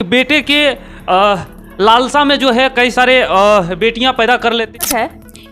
बेटे के लालसा में जो है कई सारे बेटियां पैदा कर लेते है।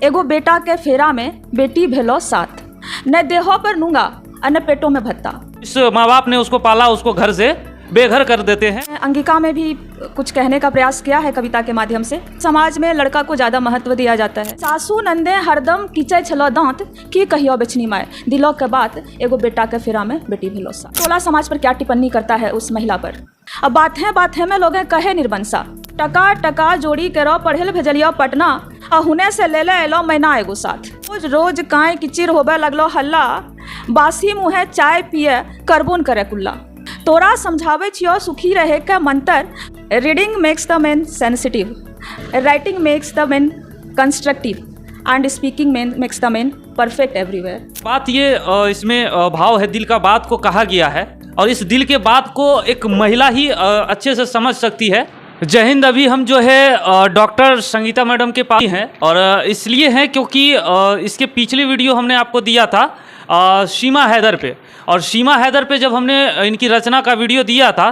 एगो बेटा के फेरा में बेटी भेलो साथ, न देहो पर नूंगा और न पेटों में भत्ता। इस माँ बाप ने उसको पाला, उसको घर से बेघर कर देते हैं। अंगिका में भी कुछ कहने का प्रयास किया है कविता के माध्यम से। समाज में लड़का को ज्यादा महत्व दिया जाता है। सासू नंदे हरदम कीचे छलो दांत की कहियो बेचनी माए, दिलो के बात एगो बेटा के फेरा में बेटी भेलो सा। टोला समाज पर क्या टिप्पणी करता है उस महिला पर। अब बातें में लोग कहे निर्बंसा, टका टका जोड़ी करो पढ़ेल भेजलियो पटना, और हुने से ले एलो मैना एगो साथ। रोज रोज काय किचिर होबे लगलो हल्ला, बासी मुँहे चाय पिए करबोन करे कुल्ला। तोरा समझावे छियो सुखी रहे के Mantar, reading makes the man sensitive, writing makes the man constructive, and speaking makes the man perfect everywhere. बात ये इसमें भाव है, दिल का बात को कहा गया है, और इस दिल के बात को एक महिला ही अच्छे से समझ सकती है। जय हिंद। अभी हम जो है डॉक्टर संगीता मैडम के पास हैं, और इसलिए हैं क्योंकि इसके पिछले वीडियो हमने आपको दिया था सीमा हैदर पे, और सीमा हैदर पे जब हमने इनकी रचना का वीडियो दिया था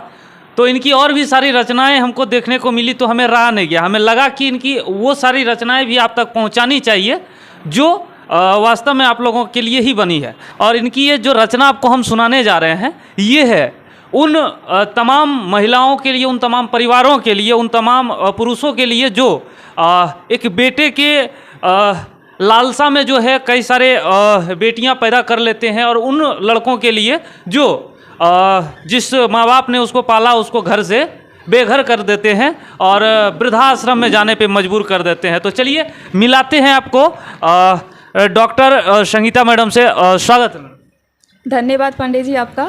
तो इनकी और भी सारी रचनाएं हमको देखने को मिली, तो हमें रहा नहीं गया। हमें लगा कि इनकी वो सारी रचनाएं भी आप तक पहुंचानी चाहिए जो वास्तव में आप लोगों के लिए ही बनी है। और इनकी ये जो रचना आपको हम सुनाने जा रहे हैं, ये है उन तमाम महिलाओं के लिए, उन तमाम परिवारों के लिए, उन तमाम पुरुषों के लिए जो एक बेटे के लालसा में जो है कई सारे बेटियां पैदा कर लेते हैं, और उन लड़कों के लिए जो जिस माँ बाप ने उसको पाला, उसको घर से बेघर कर देते हैं और वृद्धाश्रम में जाने पे मजबूर कर देते हैं। तो चलिए मिलाते हैं आपको डॉक्टर संगीता मैडम से। स्वागत है। धन्यवाद पंडित जी आपका।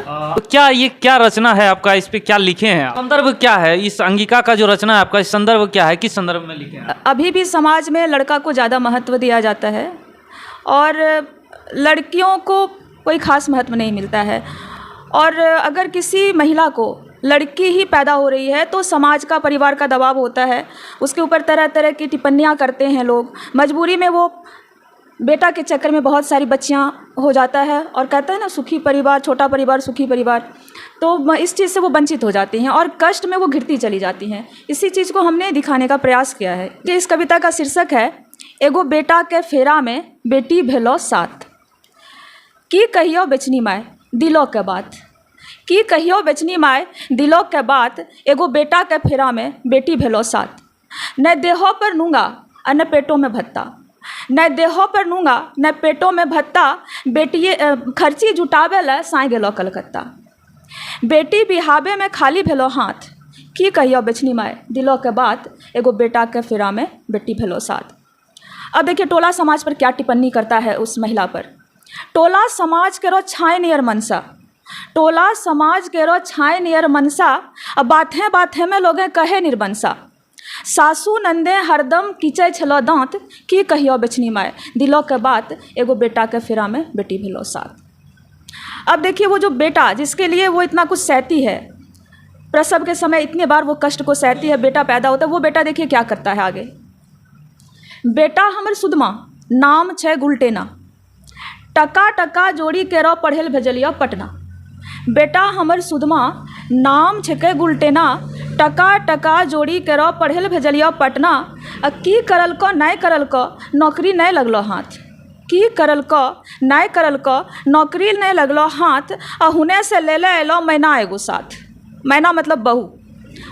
क्या रचना है आपका, इस पे क्या लिखे हैं? संदर्भ क्या है इस अंगिका का जो रचना है आपका, इस संदर्भ क्या है, किस संदर्भ में लिखे हैं? अभी भी समाज में लड़का को ज़्यादा महत्व दिया जाता है और लड़कियों को कोई खास महत्व नहीं मिलता है। और अगर किसी महिला को लड़की ही पैदा हो रही है तो समाज का, परिवार का दबाव होता है, उसके ऊपर तरह तरह की टिप्पणियाँ करते हैं लोग। मजबूरी में वो बेटा के चक्कर में बहुत सारी बच्चियां हो जाता है, और कहते हैं ना सुखी परिवार, छोटा परिवार सुखी परिवार, तो इस चीज़ से वो वंचित हो जाती हैं और कष्ट में वो घिरती चली जाती हैं। इसी चीज़ को हमने दिखाने का प्रयास किया है। इस कविता का शीर्षक है एगो बेटा के फेरा में बेटी भेलो साथ, की कहियो बेचनी माए दिलो के बात, की कहियो बेचनी माए दिलो के बात, एगो बेटा के फेरा में बेटी भेलो साथ, न देहो पर नूंगा और न पेटों में भत्ता, न देहो पर नूंगा न पेटों में भत्ता, बेटिए खर्ची जुटावे ला साई गेलो कलकत्ता, बेटी बिहावे में खाली भेलो हाथ, की कहियो बेचनी माए दिलो के बात, एगो बेटा के फेरा में बेटी भेलो साथ। अब देखिए टोला समाज पर क्या टिप्पणी करता है उस महिला पर। टोला समाज केरो छाए नियर मनसा, टोला समाज केरो छाए नियर मनसा, अब बातें में लोग कहे निर्बंसा, सासू नंदे हरदम कीचे छलो दांत की कहियो बेचनी माए, दिलो के बात एगो बेटा के फेरा में बेटी भेलो साथ। अब देखिए वो जो बेटा जिसके लिए वो इतना कुछ सहती है, प्रसव के समय इतने बार वो कष्ट को सहती है, बेटा पैदा होता है, वो बेटा देखिए क्या करता है आगे। बेटा हमर सुदमा नाम छे गुलटेना, टका टका जोड़ी केरो पढ़ेल भेजलियो पटना, बेटा हमर सुदमा नाम छे गुलटेना, टका टका जोड़ी केरो पढ़ेल भेजलियो पटना, की करल को नहीं करल को नौकरी नहीं लगलो हाथ, की करल को नहीं करल को नौकरी नहीं लगलो हाथ, और हुने से ले एलो मैना एगो साथ, मैना मतलब बहू,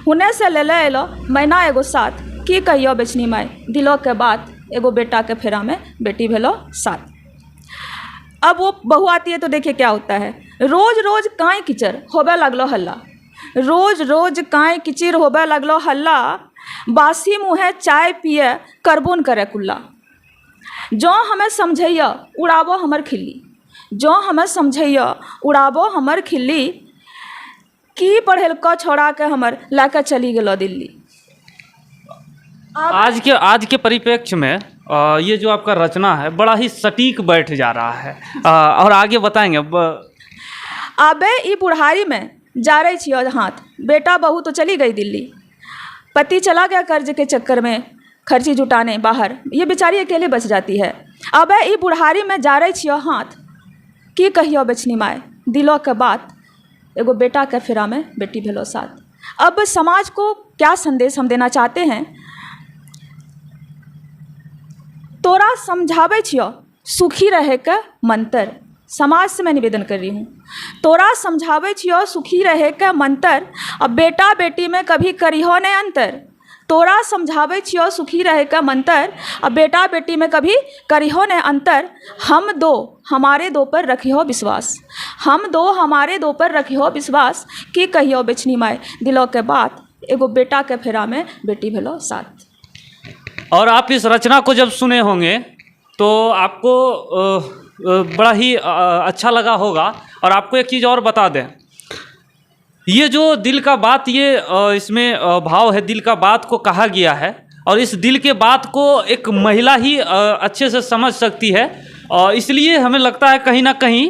हुने से ले एलो मैना एगो साथ, की कहियो बेचनी माए दिलो के बात, एगो बेटा के फेरा में बेटी भेलो साथ। अब वो बहू आती है तो देखिए क्या होता है, रोज रोज काय किचर होबे लगलो हल्ला, रोज रोज काय किचिर होबे लगलो हल्ला, बासी मुँहे चाय पिए करबोन करे कुल्ला, जो हमें समझैया उड़ाबो हमर खिल्ली, जो हमें समझैया उड़ाबो हमर खिल्ली, की पढ़ेल को छोड़ा के हमर लाके चली गेलो दिल्ली। आज के परिप्रेक्ष्य में ये जो आपका रचना है बड़ा ही सटीक बैठ जा रहा है, और आगे बताएंगे। अबे ई बुढ़ारी में जा रही छियो हाथ, बेटा बहू तो चली गई दिल्ली, पति चला गया कर्ज के चक्कर में खर्ची जुटाने बाहर, ये बेचारी अकेले बच जाती है। अबे ई बुढ़ारी में जा रही छियो हाथ, की कहियो बेचनी माए दिलो के बात, एगो बेटा के फेरा में बेटी भेलो साथ। अब समाज को क्या संदेश हम देना चाहते हैं, तोरा समझावे छियो सुखी रहे का मंत्र, समाज से मैं निवेदन कर रही हूँ। तोरा समझावे छियो सुखी रहे का मंत्र, अब बेटा बेटी में कभी करिहो ने अंतर। तोरा समझावे छियो सुखी रहे का मंत्र, अब बेटा बेटी में कभी करिहो ने अंतर। हम दो हमारे दो पर रखियो विश्वास, हम दो हमारे दो पर रखियो विश्वास, कि कहियो बेचनी माय दिलों के बात, एगो बेटा के फेरा में बेटी भेलो साथ। और आप इस रचना को जब सुने होंगे तो आपको बड़ा ही अच्छा लगा होगा। और आपको एक चीज़ और बता दें, ये जो दिल का बात, ये इसमें भाव है, दिल का बात को कहा गया है। और इस दिल के बात को एक महिला ही अच्छे से समझ सकती है। और इसलिए हमें लगता है कहीं ना कहीं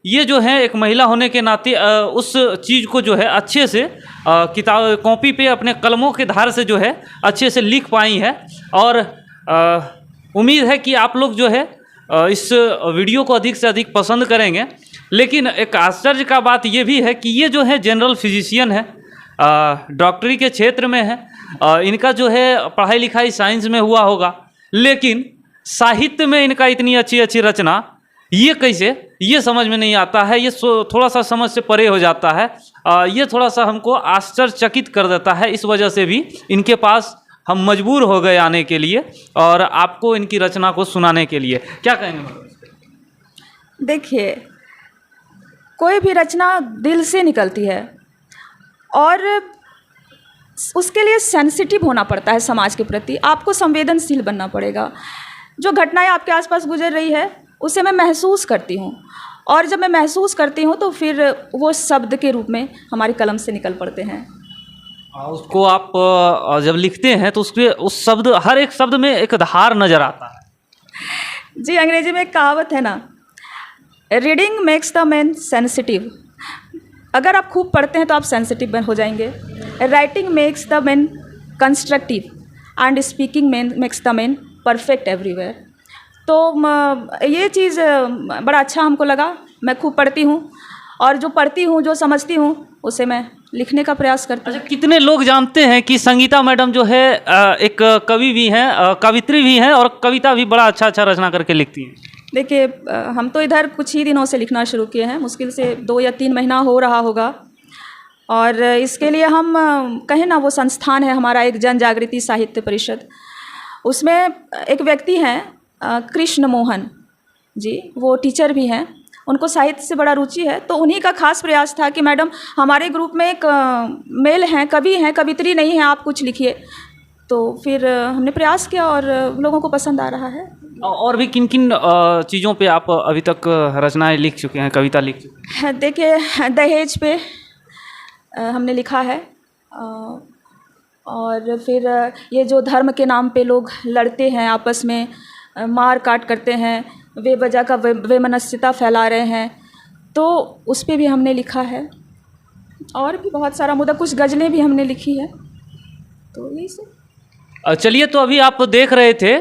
ये जो है एक महिला होने के नाते उस चीज़ को जो है अच्छे से किताब कॉपी पे अपने कलमों के धार से जो है अच्छे से लिख पाई है। और उम्मीद है कि आप लोग जो है इस वीडियो को अधिक से अधिक पसंद करेंगे। लेकिन एक आश्चर्य का बात ये भी है कि ये जो है जनरल फिजिशियन है, डॉक्टरी के क्षेत्र में है, इनका जो है पढ़ाई लिखाई साइंस में हुआ होगा, लेकिन साहित्य में इनका इतनी अच्छी अच्छी रचना, ये कैसे, ये समझ में नहीं आता है। ये थोड़ा सा समझ से परे हो जाता है। ये थोड़ा सा हमको आश्चर्यचकित कर देता है। इस वजह से भी इनके पास हम मजबूर हो गए आने के लिए और आपको इनकी रचना को सुनाने के लिए। क्या कहेंगे? देखिए, कोई भी रचना दिल से निकलती है और उसके लिए सेंसिटिव होना पड़ता है समाज के प्रति। आपको संवेदनशील बनना पड़ेगा। जो घटनाएं आपके आसपास गुजर रही है उसे मैं महसूस करती हूँ, और जब मैं महसूस करती हूँ तो फिर वो शब्द के रूप में हमारी कलम से निकल पड़ते हैं। उसको आप जब लिखते हैं तो उसके उस शब्द, हर एक शब्द में एक धार नज़र आता है। जी, अंग्रेजी में एक कहावत है ना, reading makes the man sensitive. अगर आप खूब पढ़ते हैं तो आप सेंसिटिव हो जाएंगे। Writing makes the man constructive and speaking makes the man perfect everywhere. तो ये चीज़ बड़ा अच्छा हमको लगा। मैं खूब पढ़ती हूँ और जो पढ़ती हूँ, जो समझती हूँ, उसे मैं लिखने का प्रयास करती हूँ। अच्छा, कितने लोग जानते हैं कि संगीता मैडम जो है एक कवि भी हैं, कवित्री भी हैं, और कविता भी बड़ा अच्छा अच्छा रचना करके लिखती हैं? देखिए, हम तो इधर कुछ ही दिनों से लिखना शुरू किए हैं, मुश्किल से 2 या 3 महीना हो रहा होगा। और इसके लिए हम कहें ना, वो संस्थान है हमारा, एक जन जागृति साहित्य परिषद। उसमें एक व्यक्ति हैं कृष्ण मोहन जी, वो टीचर भी हैं, उनको साहित्य से बड़ा रुचि है। तो उन्हीं का खास प्रयास था कि मैडम, हमारे ग्रुप में एक मेल हैं, कवि हैं, कवित्री नहीं है, आप कुछ लिखिए। तो फिर हमने प्रयास किया और लोगों को पसंद आ रहा है। और भी किन किन चीज़ों पे आप अभी तक रचनाएं लिख चुके हैं, कविता लिख चुके हैं? देखिए, दहेज पे हमने लिखा है, और फिर ये जो धर्म के नाम पे लोग लड़ते हैं, आपस में मार काट करते हैं, बेवजह का वैमनस्यता फैला रहे हैं, तो उस पे भी हमने लिखा है। और भी बहुत सारा मुद्दा, कुछ गज़लें भी हमने लिखी है। तो यही सब। चलिए, तो अभी आप देख रहे थे